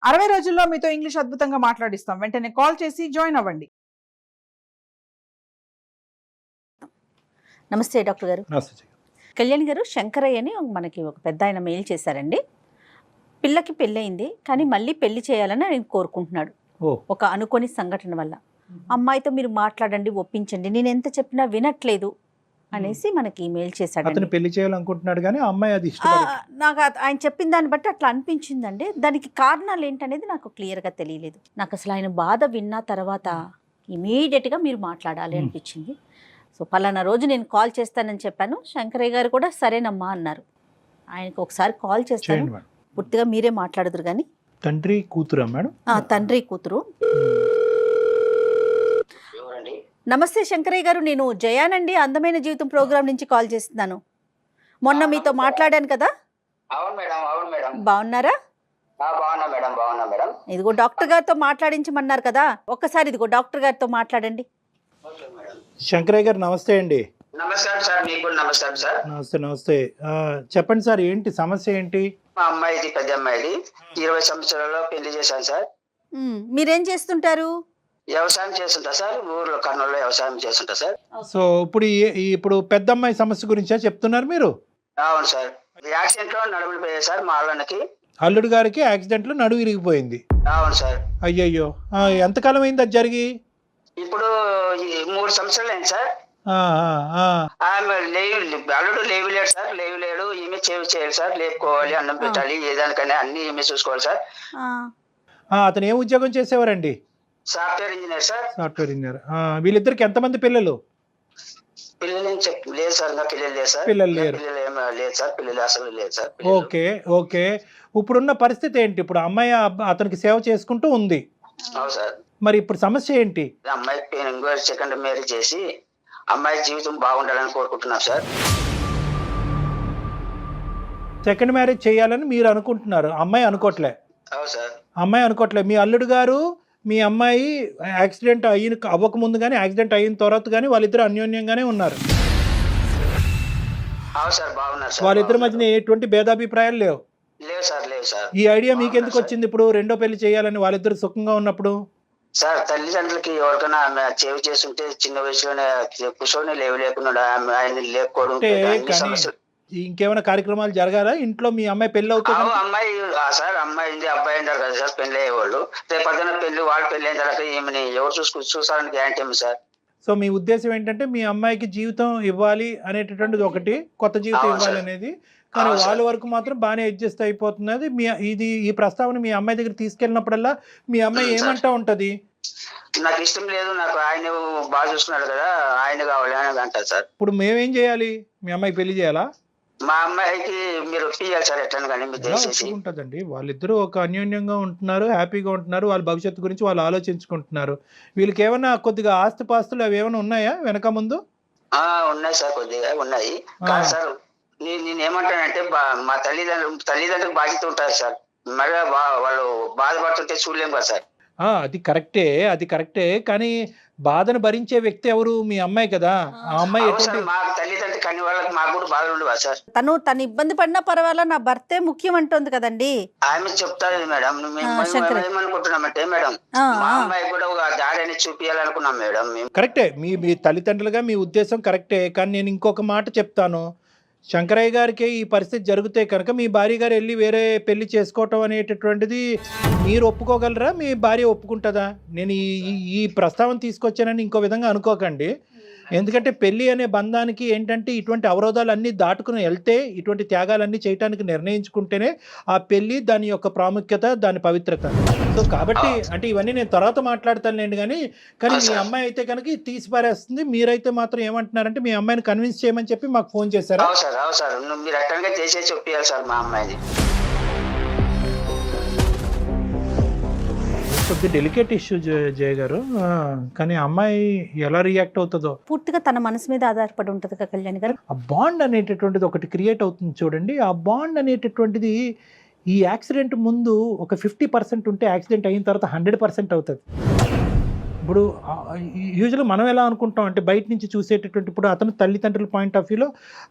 60 రోజుల్లో మీతో ఇంగ్లీష్ అద్భుతంగా మాట్లాడిస్తాం. వెంటనే కాల్ చేసి జాయిన్ అవ్వండి. నమస్తే డాక్టర్ గారు. నమస్తే. కళ్యాణ్ గారు, శంకరయ్య అని మనకి ఒక పెద్ద ఆయన మెయిల్ చేశారండి. పిల్లకి పెళ్ళయింది, కానీ మళ్ళీ పెళ్లి చేయాలని ఆయన కోరుకుంటున్నాడు. ఒక అనుకోని సంఘటన వల్ల. అమ్మాయితో మీరు మాట్లాడండి, ఒప్పించండి, నేను ఎంత చెప్పినా వినట్లేదు అనేసి మనకి మెయిల్ చేశాడు. అతను పెళ్లి చేయాలనుకుంటున్నాడు కానీ అమ్మాయి అది నాకు ఆయన చెప్పిన దాన్ని బట్టి అట్లా అనిపించిందండి. దానికి కారణాలు ఏంటనేది నాకు క్లియర్గా తెలియలేదు. నాకు అసలు ఆయన బాధ విన్న తర్వాత ఇమీడియట్గా మీరు మాట్లాడాలి అనిపించింది. సో పలానా రోజు నేను కాల్ చేస్తానని చెప్పాను. శంకరయ్య గారు కూడా సరేనమ్మా అన్నారు. ఆయనకు ఒకసారి కాల్ చేస్తాను, పూర్తిగా మీరే మాట్లాడదురు కానీ. తండ్రి కూతురు మేడం? తండ్రి కూతురు. నమస్తే శంకరయ్య గారు, నేను జయానండి, అందమైన జీవితం ప్రోగ్రాం నుంచి కాల్ చేస్తున్నాను. మొన్న మీతో మాట్లాడాను కదా. బాగున్నారా? ఇదిగో డాక్టర్ గారితో మాట్లాడించమన్నారు కదా, ఒక్కసారి ఇదిగో డాక్టర్ గారితో మాట్లాడండి. శంకరయ్య గారు నమస్తే అండి. నమస్కారం సార్. మీకు నమస్కారం సార్. నమస్తే నమస్తే. చెప్పండి సార్, ఏంటి సమస్య ఏంటి? మా అమ్మాయిది, పెద్ద అమ్మాయిది, 20 సంవత్సరాల్లో పెళ్లి చేశాను సార్. మీరేం చేస్తుంటారు? వ్యవసాయం చేస్తుంటా సార్, ఊర్లో కర్నూలులో వ్యవసాయం చేస్తుంటా సార్. సో ఇప్పుడు పెద్ద అమ్మాయి సమస్య గురించా చెప్తున్నారు మీరు? అవును సార్. యాక్సిడెంట్ లో నడుములు పోయాయి సార్ మా అల్లనికి. అల్లుడు గారికి యాక్సిడెంట్ లో నడుము విరిగిపోయింది. అవును సార్. అయ్యయ్యో, ఎంతకాలం అయింది అది జరిగి? ఇప్పుడు 3 సంవత్సరాలు అయింది సార్. ఆమె అల్లుడు లేవులేడు సార్, లేవులేడు. ఈమె చేయాలి సార్, లేపుకోవాలి, అన్నం పెట్టాలి, ఏదానికైనా అన్ని ఈమె చూసుకోవాలి సార్. అతను ఏం ఉద్యోగం చేసేవారండి? Software engineer sir. Software engineer. వీళ్ళిద్దరికి ఎంతమంది పిల్లలు? పిల్లలు లేదు సార్, ఇంకా పిల్లలు లేదు సార్. పిల్లలు లేరు? లేదు సార్, పిల్లలు అసలు లేదు సార్. Okay okay. ఇప్పుడున్న పరిస్థితి ఏంటి? ఇప్పుడు అమ్మాయి అతనికి సేవ చేసుకుంటూ ఉంది. అవును సార్. మరి ఇప్పుడు సమస్య ఏంటి? అమ్మాయి సెకండ్ మ్యారేజ్ చేసి అమ్మాయి జీవితం బాగుండాలని కోరుకుంటున్నాం సార్. సెకండ్ మ్యారేజ్ చేయాలని మీరు అనుకుంటున్నారు, అమ్మాయి అనుకోవట్లే? అవును సార్. అమ్మాయి అనుకోవట్లే. మీ అల్లుడు గారు మీ అమ్మాయి యాక్సిడెంట్ అవ్వక ముందు కానీ యాక్సిడెంట్ అయిన తర్వాత కానీ వాళ్ళిద్దరు అన్యోన్యంగానే ఉన్నారు. అవును సార్, బాగున్నారు సార్. వాళ్ళిద్దరి మధ్యన ఎటువంటి భేదాభిప్రాయాలు లేవు? లేవు సార్, లేవు సార్. ఈ ఐడియా మీకు ఎందుకు వచ్చింది ఇప్పుడు రెండో పెళ్లి చేయాలని, వాళ్ళిద్దరు సుఖంగా ఉన్నప్పుడు? సార్, తల్లిదండ్రులకి ఎవరికైనా ఆమె చేవి చేస్తుంటే చిన్న వయసులోనే కూర్చొని లేకుండా ఆయన లేకపోవడం. ఇంకేమైనా కార్యక్రమాలు జరగాలా ఇంట్లో? మీ అమ్మాయి పెళ్లి అవుతుంది? అమ్మాయి సార్, అమ్మాయి అబ్బాయి అంటారు కదా సార్, పెళ్లి అయ్యేవాళ్ళు. రేపు పొద్దున్న పెళ్లి, వాళ్ళ పెళ్లి అయిన తర్వాత ఈమెని ఎవరు చూసారని గ్యారంటీ ఏమి సార్? సో మీ ఉద్దేశం ఏంటంటే మీ అమ్మాయికి జీవితం ఇవ్వాలి అనేటటువంటిది ఒకటి, కొత్త జీవితం ఇవ్వాలి అనేది. కానీ వాళ్ళ వరకు మాత్రం బాగానే అడ్జస్ట్ అయిపోతున్నది. ఈ ప్రస్తావన మీ అమ్మాయి దగ్గర తీసుకెళ్ళినప్పుడల్లా మీ అమ్మాయి ఏమంటా ఉంటది? నాకు ఇష్టం లేదు, నాకు ఆయన బాగా చూసుకున్నాడు కదా, ఆయన కావాలి అని అంటారు సార్. ఇప్పుడు మేమేం చేయాలి? మీ అమ్మాయి పెళ్లి చేయాలా? మా అమ్మాయికి మీరు ఒప్పియాలి సార్, ఎట్లా కానీ మీరు దయచేసి. ఉంటుందండి, వాళ్ళిద్దరూ ఒక అన్యోన్యంగా ఉంటున్నారు, హ్యాపీగా ఉంటున్నారు, వాళ్ళ భవిష్యత్తు గురించి వాళ్ళు ఆలోచించుకుంటున్నారు. వీళ్ళకి ఏమైనా కొద్దిగా ఆస్తిపాస్తులు అవి ఏమైనా ఉన్నాయా వెనక ముందు? ఉన్నాయి సార్, కొద్దిగా ఉన్నాయి. కాదు సార్, నేను ఏమంటానంటే మా తల్లిదండ్రులకు బాధ్యత ఉంటుంది సార్. మళ్ళీ వాళ్ళు బాధపడుతుంటే చూడలేము కదా సార్. అది కరెక్టే. కానీ బాధను భరించే వ్యక్తి ఎవరు? మీ అమ్మాయి కదా. ఆ అమ్మాయి మా తల్లిదండ్రులు కానీ వాళ్ళకి మాకు కూడా బాధలు ఉండవా సార్? తను ఇబ్బంది పడినా పర్వాలా, నా భర్తే ముఖ్యం అంటుంది కదండి. ఆమె చెప్తారు మేడం. ఏమనుకుంటున్నామంటే మేడం, మా అమ్మాయి కూడా ఒక దారిని చూపించాలనుకున్నాం మేడం. కరెక్టే, మీ తల్లిదండ్రులుగా మీ ఉద్దేశం కరెక్టే. కానీ నేను ఇంకొక మాట చెప్తాను. శంకరయ్య గారికి ఈ పరిస్థితి జరిగితే కనుక మీ భార్య గారు వెళ్ళి వేరే పెళ్లి చేసుకోవటం అనేటటువంటిది మీరు ఒప్పుకోగలరా? మీ భార్య ఒప్పుకుంటుందా? నేను ఈ ప్రస్తావన తీసుకొచ్చానని ఇంకో విధంగా అనుకోకండి. ఎందుకంటే పెళ్లి అనే బంధానికి ఏంటంటే ఇటువంటి అవరోధాలన్నీ దాటుకుని వెళ్తే, ఇటువంటి త్యాగాలన్నీ చేయడానికి నిర్ణయించుకుంటేనే ఆ పెళ్లి, దాని యొక్క ప్రాముఖ్యత, దాని పవిత్రత. సో కాబట్టి అంటే ఇవన్నీ నేను తర్వాత మాట్లాడతానులేండి. కానీ మీ అమ్మాయి అయితే కనుక తీసి పారేస్తుంది. మీరైతే మాత్రం ఏమంటున్నారంటే మీ అమ్మాయిని కన్విన్స్ చేయమని చెప్పి మాకు ఫోన్ చేశారా? మీరు ఎక్కడిగా చేసే చెప్పాలి సార్ మా అమ్మాయిని. కొద్దిగా డెలికేట్ ఇష్యూ జయ గారు. కానీ అమ్మాయి ఎలా రియాక్ట్ అవుతుందో పూర్తిగా తన మనసు మీద ఆధారపడి ఉంటుంది కదా కళ్యాణ్ గారు. ఆ బాండ్ అనేటటువంటిది ఒకటి క్రియేట్ అవుతుంది చూడండి. ఆ బాండ్ అనేటటువంటిది ఈ యాక్సిడెంట్ ముందు ఒక 50% ఉంటే యాక్సిడెంట్ అయిన తర్వాత 100% అవుతుంది. ఇప్పుడు యూజువల్గా మనం ఎలా అనుకుంటాం అంటే బయట నుంచి చూసేటటువంటి ఇప్పుడు అతను తల్లిదండ్రుల పాయింట్ ఆఫ్ వ్యూలో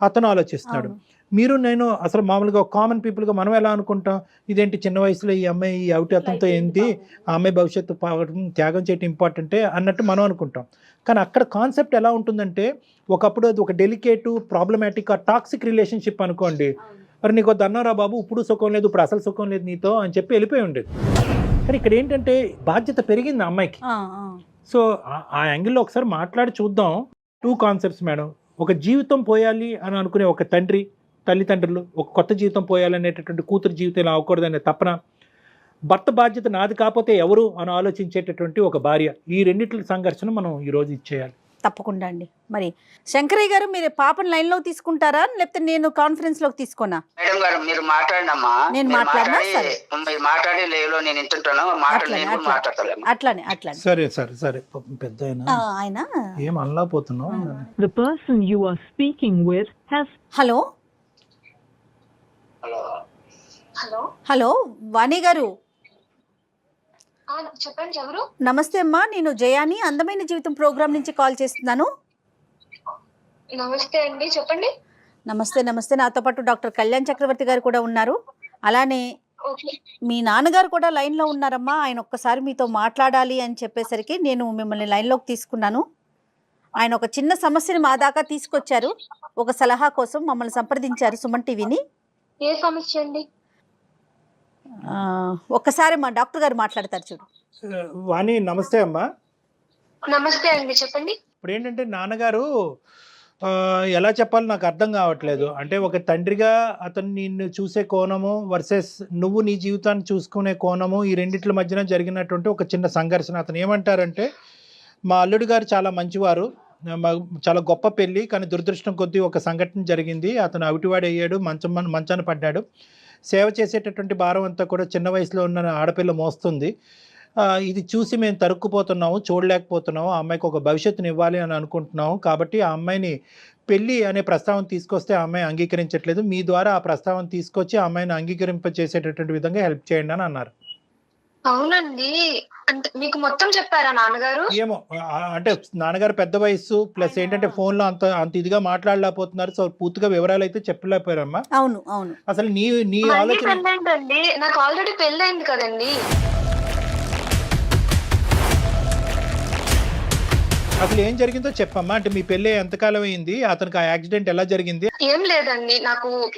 అతను ఆలోచిస్తున్నాడు. మీరు నేను అసలు మామూలుగా కామన్ పీపుల్గా మనం ఎలా అనుకుంటాం, ఇదేంటి చిన్న వయసులో ఈ అమ్మాయి ఈ అవుటి అతనితో ఏంటి, ఆ అమ్మాయి భవిష్యత్తు త్యాగం చేయటం ఇంపార్టెంటే అన్నట్టు మనం అనుకుంటాం. కానీ అక్కడ కాన్సెప్ట్ ఎలా ఉంటుందంటే ఒకప్పుడు అది ఒక డెలికేటు ప్రాబ్లమాటిక్ టాక్సిక్ రిలేషన్షిప్ అనుకోండి, మరి నీకు దన్నారా బాబు ఇప్పుడు సుఖం లేదు ఇప్పుడు అసలు సుఖం లేదు నీతో అని చెప్పి వెళ్ళిపోయి ఉండేది. కానీ ఇక్కడ ఏంటంటే బాధ్యత పెరిగింది ఆ అమ్మాయికి. సో ఆ యాంగిల్లో ఒకసారి మాట్లాడి చూద్దాం. 2 కాన్సెప్ట్స్ మేడం. ఒక జీవితం పోయాలి అని అనుకునే ఒక తల్లిదండ్రులు, ఒక కొత్త జీవితం పోయాలనేటటువంటి కూతురు జీవితం ఇలా అవ్వకూడదనే తపన, భర్త బాధ్యత నాది కాకపోతే ఎవరు అని ఆలోచించేటటువంటి ఒక భార్య, ఈ రెండిట్ల సంఘర్షణ మనం ఈరోజు ఇచ్చేయాలి. తప్పకుండా అండి. మరి శంకరయ్య గారు మీరు పాపను లైన్ లో తీసుకుంటారా లేకపోతే నేను కాన్ఫరెన్స్ లోకి తీసుకోనా? మేడం గారు మీరు మాట్లాడినమ్మా, నేను మాట్లాడినా సరే మీరు మాట్లాడి లేవులో నేను ఇంటుంటాను మాట్లాడతాను. అట్లానే సరే సరే సరే పెద్ద ఆయన ఏం అనలేకపోతున్నావు. The person you are speaking with has hello hello hello Vani garu చెప్పండి ఎవరు? నమస్తే అమ్మా, నేను జయాని అందమైన జీవితం ప్రోగ్రామ్ నుంచి కాల్ చేస్తున్నాను. నమస్తే అండి, చెప్పండి. నమస్తే. నాతో పాటు డాక్టర్ కళ్యాణ్ చక్రవర్తి గారు కూడా ఉన్నారు. అలానే మీ నాన్నగారు కూడా లైన్లో ఉన్నారమ్మా. ఆయన ఒక్కసారి మీతో మాట్లాడాలి అని చెప్పేసరికి నేను మిమ్మల్ని లైన్లోకి తీసుకున్నాను. ఆయన ఒక చిన్న సమస్యని మా దాకా తీసుకొచ్చారు. ఒక సలహా కోసం మమ్మల్ని సంప్రదించారు సుమన్ టీవీని. ఏ సమస్య అండి? ఒక్కసారి మా డాక్టర్ గారు మాట్లాడతారు చూడు. వాణి నమస్తే అమ్మా. నమస్తే అండి, చెప్పండి. ఇప్పుడు ఏంటంటే నాన్నగారు ఎలా చెప్పాలో నాకు అర్థం కావట్లేదు. అంటే ఒక తండ్రిగా అతను నిన్ను చూసే కోణము వర్సెస్ నువ్వు నీ జీవితాన్ని చూసుకునే కోణము, ఈ రెండిట్ల మధ్యన జరిగినటువంటి ఒక చిన్న సంఘర్షణ. అతను ఏమంటారంటే మా అల్లుడు గారు చాలా మంచివారు, చాలా గొప్ప పెళ్ళి, కానీ దురదృష్టం కొద్దీ ఒక సంఘటన జరిగింది. అతను అవిటివాడు అయ్యాడు, మంచాన పడ్డాడు. సేవ చేసేటటువంటి భారం అంతా కూడా చిన్న వయసులో ఉన్న ఆడపిల్ల మోస్తుంది. ఇది చూసి మేము తరుక్కుపోతున్నాము, చూడలేకపోతున్నాము. ఆ అమ్మాయికి ఒక భవిష్యత్తుని ఇవ్వాలి అని అనుకుంటున్నాము. కాబట్టి ఆ అమ్మాయిని పెళ్ళి అనే ప్రస్తావన తీసుకొస్తే ఆ అమ్మాయి అంగీకరించట్లేదు. మీ ద్వారా ఆ ప్రస్తావన తీసుకొచ్చి ఆ అమ్మాయిని అంగీకరింప చేసేటటువంటి విధంగా హెల్ప్ చేయండి అని అన్నారు. అవునండి, అంటే మీకు మొత్తం చెప్పారా నాన్నగారు? ఏమో అంటే నాన్నగారు పెద్ద వయసు ప్లస్ ఏంటంటే ఫోన్లో అంత ఇదిగా మాట్లాడలేకపోతున్నారు. సో పూర్తిగా వివరాలు అయితే చెప్పలేకపోయారమ్మా. అవును. అసలు నీ ఆలోచన ఏంటండి? నాకు ఆల్రెడీ పెళ్ళైంది కదండి. అసలు ఏం జరిగిందో చెప్పమ్మా. అంటే మీ పెళ్ళి ఎంతకాలం అయింది, అతనికి ఆ యాక్సిడెంట్ ఎలా జరిగింది? ఏం లేదండి,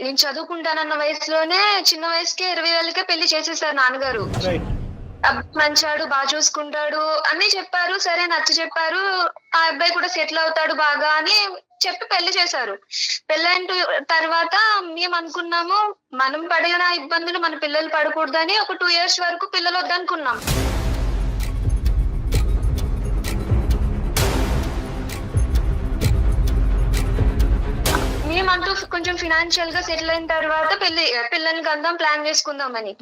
నేను చదువుకుంటానన్న వయసులోనే చిన్న వయసుకే 20 ఏళ్ళకే పెళ్లి చేసేసారు నాన్నగారు. మంచాడు, బాగా చూసుకుంటాడు అన్ని చెప్పారు. సరే నచ్చ చెప్పారు. ఆ అబ్బాయి కూడా సెటిల్ అవుతాడు బాగా అని చెప్పి పెళ్లి చేశారు. పెళ్ళైన తర్వాత మేము అనుకున్నాము మనం పడిన ఇబ్బందులు మన పిల్లలు పడకూడదని ఒక 2 years వరకు పిల్లలు వద్దనుకున్నాం. మేమంటూ కొంచెం ఫినాన్షియల్ గా సెటిల్ అయిన తర్వాత పిల్లల్ని కందాం ప్లాన్ చేసుకుందామని.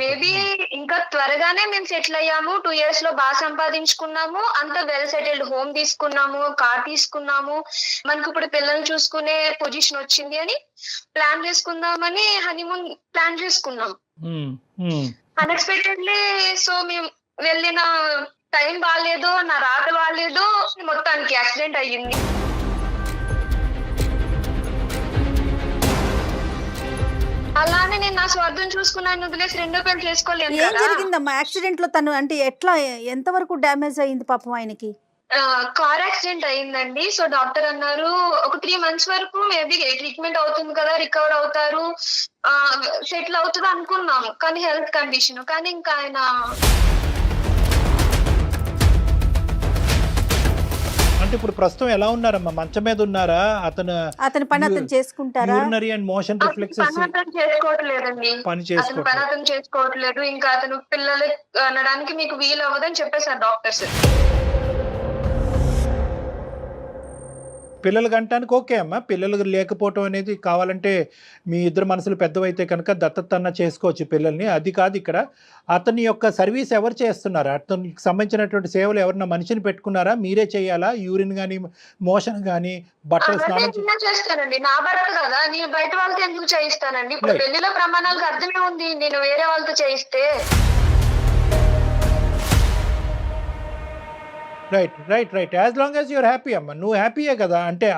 మేబీ ఇంకా త్వరగానే మేము సెటిల్ అయ్యాము. 2 years లో బాగా సంపాదించుకున్నాము. అంత వెల్ సెటిల్డ్ హోమ్ తీసుకున్నాము, కార్ తీసుకున్నాము. మనకు ఇప్పుడు పిల్లల్ని చూసుకునే పొజిషన్ వచ్చింది అని ప్లాన్ చేసుకుందామని హనీమూన్ ప్లాన్ చేసుకున్నాం. అన్ఎక్స్పెక్టెడ్లీ సో మేము వెళ్ళిన టైం బాగాలేదు, నా రాత బాగాలేదు, మొత్తానికి యాక్సిడెంట్ అయ్యింది. అలానే నేను నా స్వార్థం చూసుకున్నాను, వదిలేసి రెండో పెళ్లి చేసుకోలేదు. ఏం జరిగిందమ్మా యాక్సిడెంట్ లో? తను అంటే ఎట్లా ఎంతవరకు డ్యామేజ్ అయింది పాపం ఆయనకి? కార్ యాక్సిడెంట్ అయిందండి. సో డాక్టర్ అన్నారు ఒక 3 months వరకు మేబీ ట్రీట్మెంట్ అవుతుంది కదా, రికవర్ అవుతారు, సెటిల్ అవుతుంది అనుకున్నాము. కానీ హెల్త్ కండిషన్, కానీ ఇంకా ఆయన అంటే ఇప్పుడు ప్రస్తుతం ఎలా ఉన్నారమ్మా? మంచం మీద ఉన్నారా? అతని పని అతను చేసుకుంటారా? యూరినరీ అండ్ మోషన్ రిఫ్లెక్సెస్ చేసుకోవట్లేదండి. పని చేసుకోవట్లేదు. ఇంకా అతను పిల్లలు అనడానికి మీకు వీలు అవ్వదని చెప్పేశారు డాక్టర్స్. పిల్లలు కంటానికి ఓకే అమ్మా. పిల్లలు లేకపోవటం అనేది కావాలంటే మీ ఇద్దరు మనసులు పెద్దవైతే కనుక దత్తత అన్న చేసుకోవచ్చు పిల్లల్ని. అది కాదు ఇక్కడ. అతని యొక్క సర్వీస్ ఎవరు చేస్తున్నారు? అతనికి సంబంధించినటువంటి సేవలు ఎవరన్నా మనిషిని పెట్టుకున్నారా? మీరే చేయాలా? యూరిన్ కానీ మోషన్ కానీ బట్టలు స్నానం చేస్తానండి. నా భర్త కదా, నేను బయట వాళ్ళతో ఎందుకు చేయిస్తానండి? ఇప్పుడు పెళ్లిలో ప్రమాణాలకు అర్థమే ఉంది నేను వేరే వాళ్ళతో చేయిస్తే. Right as long as you're happy అమ్మ, నువ్వు హ్యాపీయే కదా. అంటే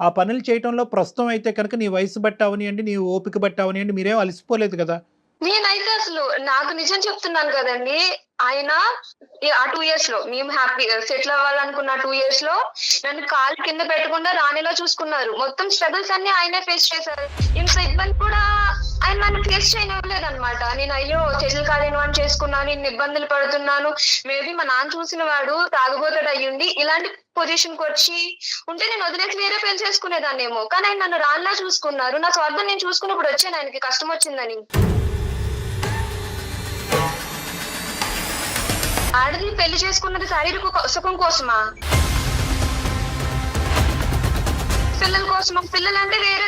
ఆ పనులు చేయటంలో ప్రస్తుతం అయితే కనుక నీ వయసు బట్టి అవనియండి, నీ ఓపిక బట్టి అవనియండి, మీరేం అలసిపోలేదు కదా. నేనైతే అసలు నాకు నిజం చెప్తున్నాను కదండి, ఆయన ఆ 2 years లో మేము హ్యాపీ సెటిల్ అవ్వాలనుకున్న 2 years లో నన్ను కాలు కింద పెట్టకుండా రాణిలో చూసుకున్నారు. మొత్తం స్ట్రగుల్స్ అన్ని ఆయనే ఫేస్ చేశారు. ఇంత ఇబ్బంది కూడా ఆయన నన్ను ఫేస్ చేయనివ్వలేదు అనమాట. నేను అయ్యో సెటిల్ కాలేని వాడిని చేసుకున్నాను, ఇన్ని ఇబ్బందులు పడుతున్నాను, మేబీ మా నాన్న చూసిన వాడు తాగుబోతాడు అయ్యుండి ఇలాంటి పొజిషన్ కి వచ్చి ఉంటే నేను వదిలేసి వేరే పెళ్లి చేసుకునేదాన్నేమో. కానీ ఆయన నన్ను రాణిలా చూసుకున్నారు. నా స్వార్థం నేను చూసుకున్నప్పుడు వచ్చాను ఆయనకి కష్టం వచ్చిందని. ఆడది పెళ్లి చేసుకున్నది శారీరక సుఖం కోసమా, పిల్లల కోసమా? పిల్లలంటే వేరే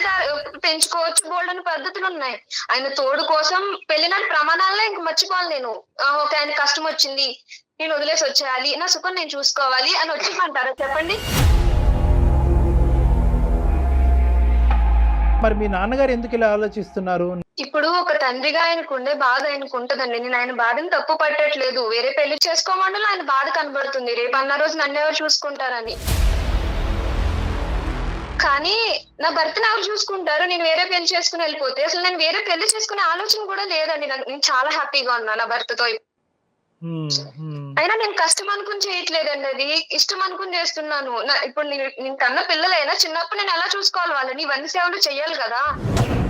పెంచుకోవచ్చు, బోల్డని పద్ధతులు ఉన్నాయి. ఆయన తోడు కోసం పెళ్లినాటి ప్రమాణాలనే ఇంక మర్చిపోవాలి నేను. ఓకే ఆయన కష్టం వచ్చింది, నేను వదిలేసి వచ్చేయాలి, నా సుఖం నేను చూసుకోవాలి అని వచ్చిందంటారా చెప్పండి? మరి మీ నాన్నగారు ఎందుకు ఇలా ఆలోచిస్తున్నారు? ఇప్పుడు ఒక తండ్రిగా ఆయనకు ఉండే బాధ ఆయనకు ఉంటదండి. నేను ఆయన బాధని తప్పు పట్టట్లేదు. వేరే పెళ్లి చేసుకోమండలో ఆయన బాధ కనబడుతుంది, రేపు అన్న రోజు నన్ను ఎవరు చూసుకుంటారని. కానీ నా భర్తను ఎవరు చూసుకుంటారు? నేను వేరే పెళ్లి చేసుకుని వెళ్ళిపోతే అసలు నేను వేరే పెళ్లి చేసుకునే ఆలోచన కూడా లేదండి. నేను చాలా హ్యాపీగా ఉన్నా నా భర్తతో. అయినా నేను కష్టం అనుకుని చేయట్లేదండి, అది ఇష్టం అనుకుని చేస్తున్నాను. ఇప్పుడు నేను కన్న పిల్లలైనా చిన్నప్పుడు నేను ఎలా చూసుకోవాలి వాళ్ళని, ఇవన్నీ సేవలు చెయ్యాలి కదా.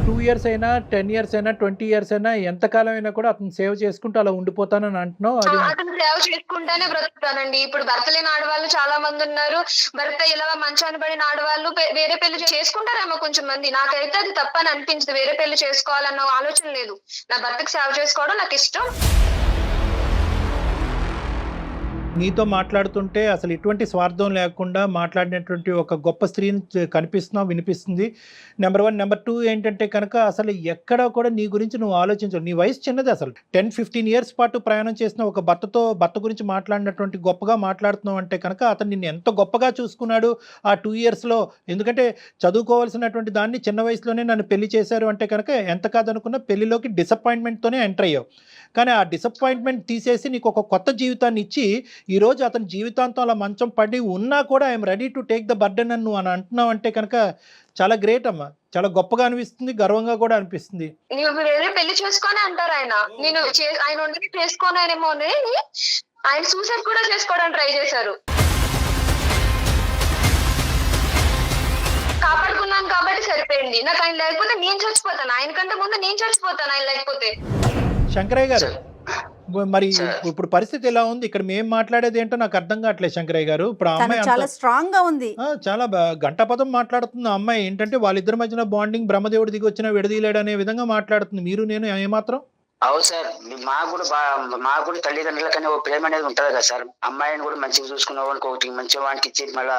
2 years అయినా 10 years అయినా 20 years అయినా ఎంతకాలం అయినా కూడా అతను సేవ్ చేసుకుంటూ అలా ఉండిపోతానని అంటున్నావు. అతను సేవ చేసుకుంటానే బ్రతుకుతానండి. ఇప్పుడు భర్త లేని ఆడవాళ్ళు చాలా మంది ఉన్నారు. భర్త ఇలా మంచాన్ని పడిన ఆడవాళ్ళు వేరే పెళ్లి చేసుకుంటారేమో కొంచెం మంది. నాకైతే అది తప్పని అనిపించదు. వేరే పెళ్లి చేసుకోవాలన్న ఆలోచన లేదు. నా భర్తకు సేవ చేసుకోవడం నాకు ఇష్టం. నీతో మాట్లాడుతుంటే అసలు ఎటువంటి స్వార్థం లేకుండా మాట్లాడినటువంటి ఒక గొప్ప స్త్రీని కనిపిస్తున్నావు, వినిపిస్తుంది. నెంబర్ 1. నెంబర్ 2 ఏంటంటే కనుక అసలు ఎక్కడ కూడా నీ గురించి నువ్వు ఆలోచించవు. నీ వయసు చిన్నది. అసలు 10-15 years పాటు ప్రయాణం చేసిన ఒక భర్త గురించి మాట్లాడినటువంటి గొప్పగా మాట్లాడుతున్నావు అంటే కనుక అతను నిన్ను ఎంత గొప్పగా చూసుకున్నాడు ఆ 2 yearsలో. ఎందుకంటే చదువుకోవాల్సినటువంటి దాన్ని చిన్న వయసులోనే నన్ను పెళ్లి చేశారు అంటే కనుక ఎంత కాదనుకున్నా పెళ్లిలోకి డిసప్పాయింట్మెంట్తోనే ఎంటర్ అయ్యావు. కానీ ఆ డిసప్పాయింట్మెంట్ తీసేసి నీకు ఒక కొత్త జీవితాన్ని ఇచ్చి ఈరోజు అతని జీవితాంతం అలా మంచం పడి ఉన్నా కూడా I'm ready to take the burden అని నువ్వు అని అంటున్నావు అంటే కనుక చాలా గ్రేట్ అమ్మా. చాలా గొప్పగా అనిపిస్తుంది, గర్వంగా కూడా అనిపిస్తుంది. నువ్వు వేరే పెళ్లి చేసుకొని అంటారు ఆయన. నేను ఆయన ఉండి చేసుకోనేమో అని ఆయన సూసైడ్ కూడా చేసుకోవడానికి ట్రై చేశారు. కాపాడుకున్నాను కాబట్టి సరిపోయింది. నాకు ఆయన లేకపోతే నేను చచ్చిపోతాను. ఆయన కంటే ముందు నేను చచ్చిపోతాను ఆయన లేకపోతే. శంకరయ్య గారు, మరి ఇప్పుడు పరిస్థితి ఎలా ఉంది? ఇక్కడ మేము మాట్లాడేది ఏంటో నాకు అర్థం కావట్లేదు శంకరయ్య గారు. ఇప్పుడు ఆ అమ్మాయి చాలా స్ట్రాంగ్ గా ఉంది, చాలా గంటపదం మాట్లాడుతుంది ఆ అమ్మాయి. ఏంటంటే వాళ్ళిద్దరి మధ్యన బాండింగ్ బ్రహ్మదేవుడి దిగి వచ్చిన విడదీయలేడు అనే విధంగా మాట్లాడుతుంది. మీరు నేను ఏమాత్రం అవును సార్, మాకు కూడా తల్లిదండ్రులకనే ఒక ప్రేమ అనేది ఉంటది కదా సార్. అమ్మాయిని కూడా మంచిగా చూసుకున్న వానికి ఒకటి మంచి వానికి ఇచ్చి మళ్ళీ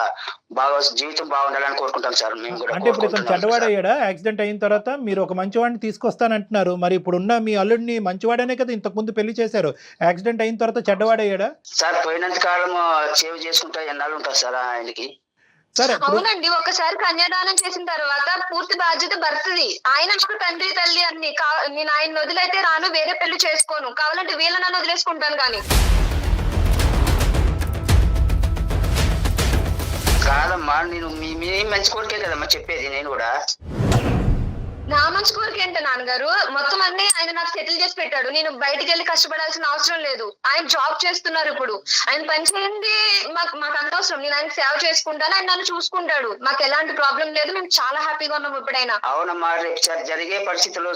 బాగా జీవితం బాగుండాలని కోరుకుంటాం సార్ మేము కూడా. అంటే ఇప్పుడు ఇతను చెడ్డవాడయ్యాడా? యాక్సిడెంట్ అయిన తర్వాత మీరు ఒక మంచివాడిని తీసుకొస్తానంటున్నారు. మరి ఇప్పుడున్న మీ అల్లుడిని మంచివాడనే కదా ఇంతకు ముందు పెళ్లి చేశారు. యాక్సిడెంట్ అయిన తర్వాత చెడ్డవాడయ్యాడా? సార్ పోయినంత కాలం సేవ్ చేసుకుంటా ఎన్నాళ్ళు ఉంటారు సార్ ఆయనకి. అవునండి, ఒకసారి కన్యాదానం చేసిన తర్వాత పూర్తి బాధ్యత భర్తది. ఆయన నాకు తండ్రి తల్లి అన్ని. నేను ఆయన వదిలైతే రాను, వేరే పెళ్లి చేసుకోను. కావాలంటే వీళ్ళని వదిలేసుకుంటాను. కానీ కాదమ్మా, నేను మీ మంచి కోరికే కదమ్మా చెప్పేది. నేను కూడా నా మంచి కోరిక ఏంటో నాన్నగారు, మొత్తం అన్ని ఆయన నాకు సెటిల్ చేసి పెట్టాడు. నేను బయటికి వెళ్ళి కష్టపడాల్సిన అవసరం లేదు. ఆయన జాబ్ చేస్తున్నారు. ఇప్పుడు ఆయన పని చేయండి మాకు అంత అవసరం. నేను ఆయన సేవ చేసుకుంటాను, ఆయన నన్ను చూసుకుంటాడు. మాకు ఎలాంటి ప్రాబ్లం లేదు. మేము చాలా హ్యాపీగా ఉన్నాం ఇప్పుడైనా. అవునమ్మా, రేపు జరిగే పరిస్థితుల్లో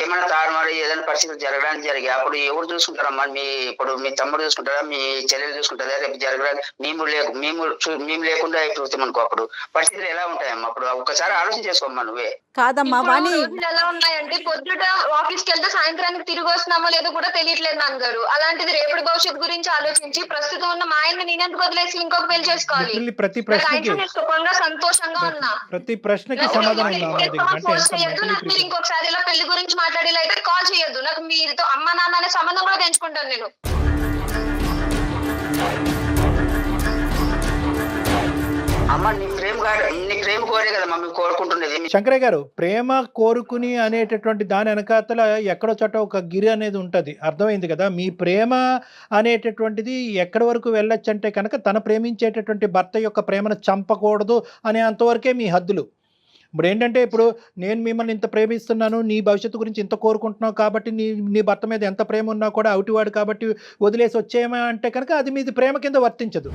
ఏమైనా తారుమారు ఏదైనా పరిస్థితులు జరగడానికి జరిగాయి అప్పుడు ఎవరు చూసుకుంటారమ్మా? ఇప్పుడు మీ తమ్ముడు చూసుకుంటారా, మీ చెల్లెలు చూసుకుంటారా? రేపు జరగడానికి మేము లేకుండా అయిపోతాం అనుకో, అప్పుడు పరిస్థితులు ఎలా ఉంటాయమ్మా? అప్పుడు ఒకసారి ఆలోచన చేసుకోమ్మా నువ్వే. కాదమ్మా, రోజులు ఎలా ఉన్నాయంటే పొద్దుట ఆఫీస్ కి వెళ్తే సాయంత్రానికి తిరిగి వస్తున్నామో లేదో కూడా తెలియట్లేదు నాన్నగారు. అలాంటిది రేపటి భవిష్యత్తు గురించి ఆలోచించి ప్రస్తుతం ఉన్న మా ఆయన నేనెందుకు వదిలేసి ఇంకొక పెళ్లి చేసుకోవాలి? ప్రతి ప్రశ్నకి సుఖంగా సంతోషంగా ఉన్నా. ప్రతి ప్రశ్నకి సమాధానం మీరు ఇంకొకసారి ఇలా పెళ్లి గురించి మాట్లాడేలా కాల్ చేయొద్దు. నాకు మీతో అమ్మ నాన్న అనే సంబంధం కూడా పెంచుకుంటాను నేను. అమ్మ నీ ప్రేమ కోరే కదా మమ్మీ కోరుకుంటున్నది. శంకరయ్య గారు, ప్రేమ కోరుకుని అనేటటువంటి దాని వెనకాతల ఎక్కడో చోట ఒక గిరి అనేది ఉంటుంది, అర్థమైంది కదా. మీ ప్రేమ అనేటటువంటిది ఎక్కడి వరకు వెళ్ళొచ్చు అంటే కనుక తన ప్రేమించేటటువంటి భర్త యొక్క ప్రేమను చంపకూడదు అనే అంతవరకే మీ హద్దులు. ఇప్పుడు ఏంటంటే, ఇప్పుడు నేను మిమ్మల్ని ఇంత ప్రేమిస్తున్నాను, నీ భవిష్యత్తు గురించి ఇంత కోరుకుంటున్నావు కాబట్టి నీ భర్త మీద ఎంత ప్రేమ ఉన్నా కూడా అవుటివాడు కాబట్టి వదిలేసి వచ్చేయమా అంటే కనుక అది మీది ప్రేమ కింద వర్తించదు.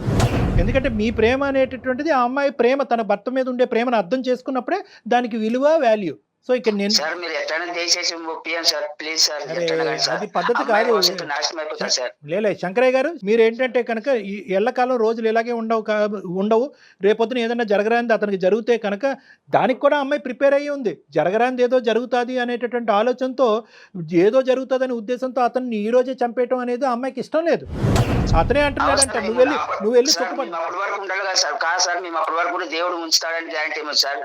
ఎందుకంటే మీ ప్రేమ అనేటటువంటిది ఆ అమ్మాయి ప్రేమ, తన భర్త మీద ఉండే ప్రేమను అర్థం చేసుకున్నప్పుడే దానికి విలువ, వాల్యూ. సో ఇక్కడ నేను సార్ మీరు ఎట్లైనా దయచేసి ఒప్పియండి సార్, ప్లీజ్ సార్. అది పద్ధతి కాదు. నాశనం అయిపోతుంది సార్. లేలే శంకరయ్య గారు, మీరు ఏంటంటే కనుక ఈ ఎల్లకాలం రోజులు ఇలాగే ఉండవు. రేపొద్దున ఏదైనా జరగరాంది అతనికి జరిగితే కనుక దానికి కూడా అమ్మాయి ప్రిపేర్ అయ్యి ఉంది. జరగరాంది ఏదో జరుగుతుంది అనేటటువంటి ఆలోచనతో, ఏదో జరుగుతుంది అనే ఉద్దేశంతో అతన్ని ఈ రోజే చంపేయటం అనేది అమ్మాయికి ఇష్టం లేదు. అతనే అంటున్నాడంట, నువ్వు వెళ్ళి సుఖపడి అప్పటి వరకు ఉండాలి కదా సార్. కాదు సార్, మేము అప్పటి వరకు కూడా దేవుడు ఉంచుతాడని గ్యారంటీ ఏమో సార్.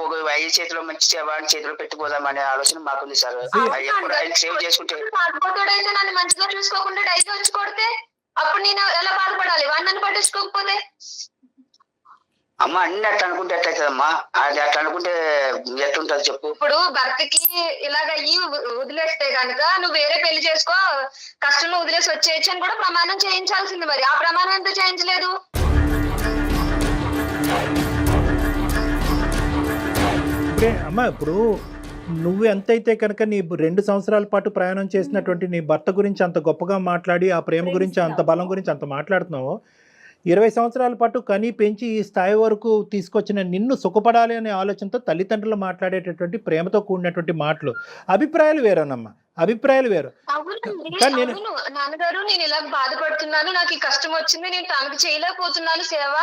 ఒక 5 చేతిలో మంచి వాడి చేతిలో పెట్టిపోదామనే ఆలోచన మాకుంది సార్. ఎప్పుడు ఆయన సేవ్ చేసుకుంటే నన్ను మంచిగా చూసుకోకుండా డైలీ వచ్చి కొడితే అప్పుడు నేను ఎలా బాధపడాలి? వాడిని నన్ను పట్టించుకోకపోతే? అమ్మ అన్ని అట్లా అనుకుంటే ఎట్లయితుందమ్మా? అది అట్లా అనుకుంటే ఎట్లుంటది చెప్పు. ఇప్పుడు భర్తకి ఇలాగయ్యి వదిలేస్తే కనుక నువ్వు వేరే పెళ్లి చేసుకో, కష్టంలో వదిలేసి వచ్చేయచ్చు అని కూడా ప్రమాణం చేయించాల్సింది. మరి ఆ ప్రమాణం ఎంత చేయించలేదు? అమ్మా, ఇప్పుడు నువ్వు ఎంతైతే కనుక నీ 2 సంవత్సరాల పాటు ప్రయాణం చేసినటువంటి నీ భర్త గురించి అంత గొప్పగా మాట్లాడి, ఆ ప్రేమ గురించి అంత బలం గురించి అంత మాట్లాడుతున్నావు, 20 సంవత్సరాల పాటు కని పెంచి ఈ స్థాయి వరకు తీసుకొచ్చిన నిన్ను సుఖపడాలి అనే ఆలోచనతో తల్లిదండ్రులు మాట్లాడేటటువంటి ప్రేమతో కూడినటువంటి మాటలు, అభిప్రాయాలు వేరేనమ్మా, అభిప్రాయాలు వేరు. అవును నాన్నగారు, నేను ఇలా బాధపడుతున్నాను, నాకు ఈ కష్టం వచ్చింది, నేను తనకు చేయలేకపోతున్నాను సేవ,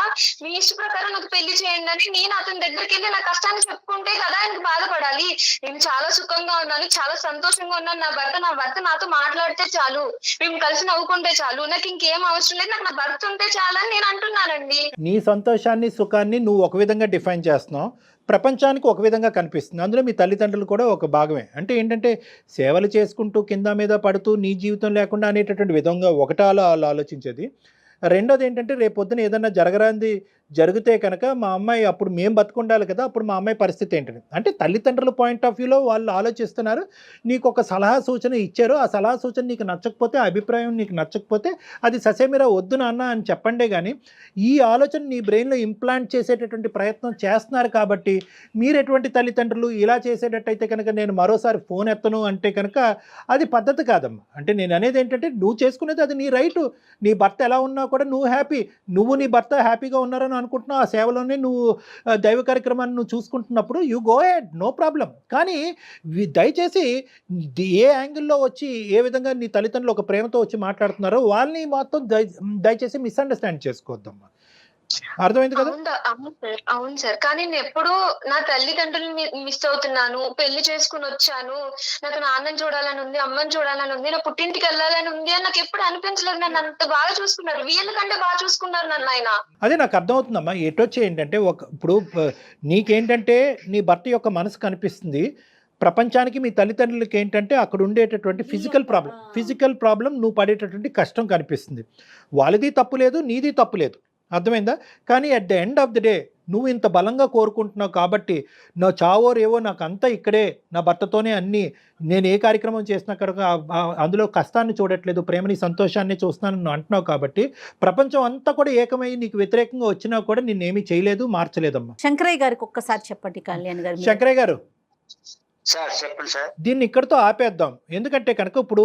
మీ ఇష్ట ప్రకారం నాకు పెళ్లి చేయండి అని నేను అతని దగ్గరికి వెళ్ళి నా కష్టాన్ని చెప్పుకుంటే కదా ఆయనకు బాధపడాలి. నేను చాలా సుఖంగా ఉన్నాను, చాలా సంతోషంగా ఉన్నాను, నా భర్త నాతో మాట్లాడితే చాలు, మేము కలిసి నవ్వుకుంటే చాలు, నాకు ఇంకేం అవసరం లేదు, నాకు నా భర్త ఉంటే చాలు అని నేను అంటున్నానండి. నీ సంతోషాన్ని, సుఖాన్ని నువ్వు ఒక విధంగా డిఫైన్ చేస్తున్నావు, ప్రపంచానికి ఒక విధంగా కనిపిస్తుంది. అందులో మీ తల్లిదండ్రులు కూడా ఒక భాగమే. అంటే ఏంటంటే, సేవలు చేసుకుంటూ కింద మీద పడుతూ నీ జీవితం లేకుండా అనేటటువంటి విధంగా ఒకటి ఆలోచించేది. రెండోది ఏంటంటే, రేపొద్దున ఏదన్నా జరగరాంది జరిగితే కనుక మా అమ్మాయి అప్పుడు మేము బతుకుండాలి కదా, అప్పుడు మా అమ్మాయి పరిస్థితి ఏంటని. అంటే తల్లిదండ్రుల పాయింట్ ఆఫ్ వ్యూలో వాళ్ళు ఆలోచిస్తున్నారు, నీకు ఒక సలహా సూచన ఇచ్చారు, ఆ సలహా సూచన నీకు నచ్చకపోతే, ఆ అభిప్రాయం నీకు నచ్చకపోతే అది ససేమిరా వద్దు నాన్న అని చెప్పండే. కానీ ఈ ఆలోచన నీ బ్రెయిన్లో ఇంప్లాంట్ చేసేటటువంటి ప్రయత్నం చేస్తున్నారు. కాబట్టి మీరు ఎటువంటి తల్లిదండ్రులు ఇలా చేసేటట్టయితే కనుక నేను మరోసారి ఫోన్ ఎత్తను అంటే కనుక అది పద్ధతి కాదమ్మా. అంటే నేను అనేది ఏంటంటే, నువ్వు చేసుకునేది అది నీ రైటు. నీ భర్త ఎలా ఉన్నా కూడా నువ్వు హ్యాపీ, నువ్వు నీ భర్త హ్యాపీగా ఉన్నారని అనుకుంటున్నావు, ఆ సేవలోనే నువ్వు దైవ కార్యక్రమాన్ని నువ్వు చూసుకుంటున్నప్పుడు you go ahead, no problem. కానీ దయచేసి ఏ యాంగిల్లో వచ్చి ఏ విధంగా నీ తల్లిదండ్రులు ఒక ప్రేమతో వచ్చి మాట్లాడుతున్నారో వాళ్ళని మొత్తం దయచేసి మిస్అండర్స్టాండ్ చేసుకోవద్దమ్మా. అర్థమైంది కదా? అవును సార్, కానీ నేను ఎప్పుడు నా తల్లిదండ్రులు మిస్ అవుతున్నాను, పెళ్లి చేసుకుని వచ్చాను, నాకు నాన్నని చూడాలని ఉంది, అమ్మని చూడాలని ఉంది, నా పుట్టింటికి వెళ్ళాలని ఉంది అని నాకు ఎప్పుడు అనిపించలేదు. నన్ను అంత బాగా చూసుకున్నారు, వీళ్ళకంటే బాగా చూసుకున్నారు నన్ను ఆయన. అదే నాకు అర్థమవుతుందమ్మా. ఎటొచ్చి ఏంటంటే, ఇప్పుడు నీకేంటంటే నీ భర్త యొక్క మనసు కనిపిస్తుంది, ప్రపంచానికి మీ తల్లిదండ్రులకి ఏంటంటే అక్కడ ఉండేటటువంటి ఫిజికల్ ప్రాబ్లం నువ్వు పడేటటువంటి కష్టం కనిపిస్తుంది. వాళ్ళది తప్పు లేదు, నీది తప్పు లేదు, అర్థమైందా? కానీ at the end of the day నువ్వు ఇంత బలంగా కోరుకుంటున్నావు కాబట్టి నా చావో రేవో నాకు అంతా ఇక్కడే, నా భర్తతోనే అన్నీ, నేను ఏ కార్యక్రమం చేసినా కనుక అందులో కష్టాన్ని చూడట్లేదు, ప్రేమని సంతోషాన్ని చూస్తున్నాను నువ్వు అంటున్నావు. కాబట్టి ప్రపంచం అంతా కూడా ఏకమై నీకు వ్యతిరేకంగా వచ్చినా కూడా నిన్నేమీ చేయలేదు, మార్చలేదమ్మా. శంకరయ్య గారికి ఒక్కసారి చెప్పండి. కళ్యాణ్ గారు, శంకరయ్య గారు సార్ చెప్పండి సార్. దీన్ని ఇక్కడితో ఆపేద్దాం. ఎందుకంటే కనుక ఇప్పుడు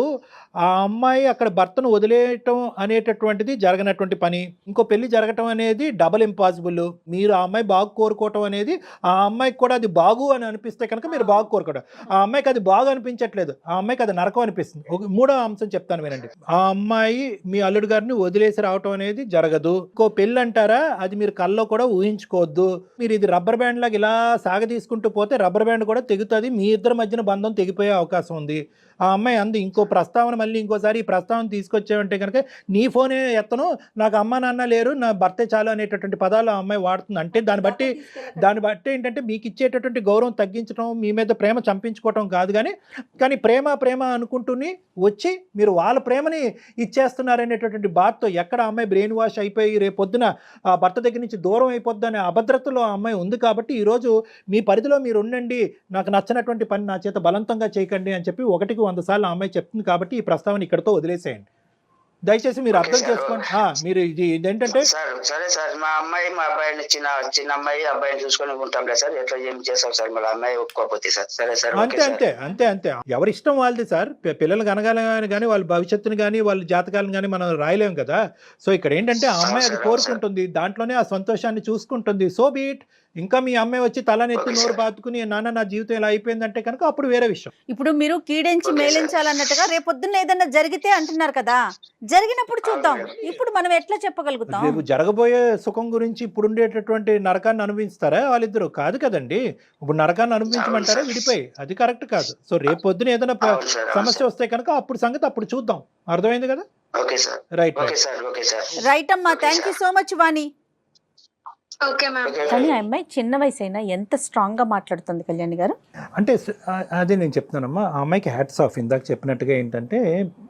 ఆ అమ్మాయి అక్కడ భర్తను వదిలేయటం అనేటటువంటిది జరగనటువంటి పని, ఇంకో పెళ్లి జరగటం అనేది డబల్ ఇంపాసిబుల్. మీరు ఆ అమ్మాయి బాగు కోరుకోవటం అనేది ఆ అమ్మాయికి కూడా అది బాగు అని అనిపిస్తే కనుక మీరు బాగు కోరుకోవడం, ఆ అమ్మాయికి అది బాగు అనిపించట్లేదు, ఆ అమ్మాయికి అది నరకం అనిపిస్తుంది. మూడో అంశం చెప్తాను వినండి. ఆ అమ్మాయి మీ అల్లుడు గారిని వదిలేసి రావటం అనేది జరగదు. ఇంకో పెళ్ళి అంటారా, అది మీరు కల్లో కూడా ఊహించుకోవద్దు. మీరు ఇది రబ్బర్ బ్యాండ్ లాగా ఇలా సాగ తీసుకుంటూ పోతే రబ్బర్ బ్యాండ్ కూడా తెగుతుంది, మీ ఇద్దరి మధ్యన బంధం తెగిపోయే అవకాశం ఉంది. ఆ అమ్మాయి అంది ఇంకో ప్రస్తావన మళ్ళీ ఇంకోసారి ఈ ప్రస్తావన తీసుకొచ్చావంటే కనుక నీ ఫోనే ఎత్తను, నాకు అమ్మ నాన్న లేరు, నా భర్తే చాలు అనేటటువంటి పదాలు ఆ అమ్మాయి వాడుతుంది. అంటే దాన్ని బట్టి ఏంటంటే మీకు ఇచ్చేటటువంటి గౌరవం తగ్గించడం, మీ మీద ప్రేమ చంపించుకోవటం కాదు, కానీ ప్రేమ అనుకుంటూనే వచ్చి మీరు వాళ్ళ ప్రేమని ఇచ్చేస్తున్నారనేటటువంటి బాధతో ఎక్కడ ఆ అమ్మాయి బ్రెయిన్ వాష్ అయిపోయి రేపొద్దున ఆ భర్త దగ్గర నుంచి దూరం అయిపోద్ది అనే అభద్రతలో ఆ అమ్మాయి ఉంది. కాబట్టి ఈరోజు మీ పరిధిలో మీరు ఉండండి, నాకు నచ్చినటువంటి పని నా చేత బలవంతంగా చేయకండి అని చెప్పి 1కి 100 సార్లు ఆ అమ్మాయి చెప్తుంది. కాబట్టి ఈ ప్రస్తావన ఇక్కడతో వదిలేసేయండి. దయచేసి మీరు అర్థం చేసుకోండి. మీరు ఇదేంటంటే సరే సార్, మా అమ్మాయి మా అబ్బాయిని చిన్న అమ్మాయి అబ్బాయిని చూసుకొని ఉంటాం కదా సార్, ఎట్లా ఏం చేస్తాం సార్, మళ్ళీ అమ్మాయి ఒప్పుకోకపోతే సార్. సరే సార్, అంతే ఎవరి ఇష్టం వాళ్ళది సార్. పిల్లలు కనగాలని కానీ వాళ్ళ భవిష్యత్తుని కానీ వాళ్ళ జాతకాలను కానీ మనం రాయలేం కదా. సో ఇక్కడ ఏంటంటే ఆ అమ్మాయి అది కోరుకుంటుంది, దాంట్లోనే ఆ సంతోషాన్ని చూసుకుంటుంది. So beat. ఇంకా మీ అమ్మాయి వచ్చి తలనెత్తి నోరు బాదుకుని నాన్న నా జీవితం ఇలా అయిపోయిందంటే కనుక అప్పుడు వేరే విషయం. ఇప్పుడు మీరు కీడించి మేలించాలన్నట్టుగా రేపొద్దున్న ఏదన్నా జరిగితే అంటున్నారు కదా, జరిగినప్పుడు చూద్దాం. ఇప్పుడు మనం ఎట్లా చెప్పగలుగుతాం? రేపు జరగబోయే సుఖం గురించి ఇప్పుడు ఉండేటటువంటి నరకాన్ని అనుభవిస్తారా వాళ్ళిద్దరు? కాదు కదండి. ఇప్పుడు నరకాన్ని అనుభవించమంటారా విడిపోయి? అది కరెక్ట్ కాదు. సో రేపు పొద్దున ఏదైనా సమస్య వస్తే కనుక అప్పుడు సంగతి అప్పుడు చూద్దాం. అర్థమైంది కదా? రైట్ అమ్మా, థ్యాంక్ యూ సో మచ్ వాణి. కానీ ఆ అమ్మాయి చిన్న వయసు అయినా ఎంత స్ట్రాంగ్ గా మాట్లాడుతుంది కళ్యాణి గారు. అంటే అదే నేను చెప్తున్నానమ్మా, ఆ అమ్మాయికి హ్యాట్స్ ఆఫ్. ఇందాక చెప్పినట్టుగా ఏంటంటే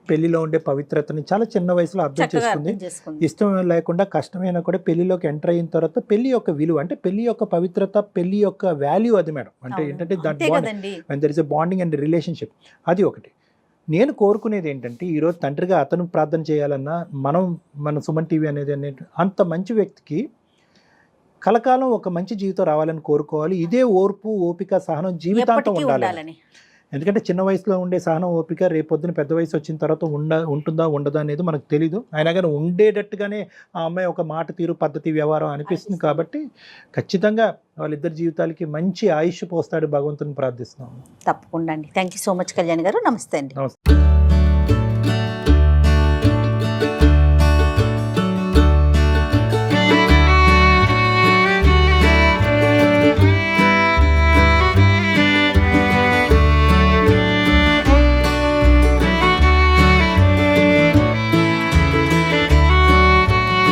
పెళ్లిలో ఉండే పవిత్రతని చాలా చిన్న వయసులో అర్థం చేసుకుంది. ఇష్టం లేకుండా కష్టమైనా కూడా పెళ్లిలోకి ఎంటర్ అయిన తర్వాత పెళ్లి యొక్క విలువ, అంటే పెళ్లి యొక్క పవిత్రత, పెళ్లి యొక్క వాల్యూ అది మేడం. అంటే ఏంటంటే there is a bonding and relationship. అది ఒకటి. నేను కోరుకునేది ఏంటంటే ఈరోజు తండ్రిగా అతను ప్రార్థన చేయాలన్నా మన సుమన్ టీవీ అనేది అంత మంచి వ్యక్తికి కలకాలం ఒక మంచి జీవితం రావాలని కోరుకోవాలి. ఇదే ఓర్పు, ఓపిక, సహనం జీవితాంతం ఉండాలని. ఎందుకంటే చిన్న వయసులో ఉండే సహనం, ఓపిక రేపొద్దున పెద్ద వయసు వచ్చిన తర్వాత ఉంటుందా ఉండదా అనేది మనకు తెలీదు. అయినా కానీ ఉండేటట్టుగానే ఆ అమ్మాయి ఒక మాట తీరు, పద్ధతి, వ్యవహారం అనిపిస్తుంది. కాబట్టి ఖచ్చితంగా వాళ్ళిద్దరి జీవితాలకి మంచి ఆయుష్ పోస్తాడు భగవంతుని ప్రార్థిస్తున్నాం. తప్పకుండా అండి. Thank you so much Kalyan గారు. నమస్తే అండి. నమస్తే.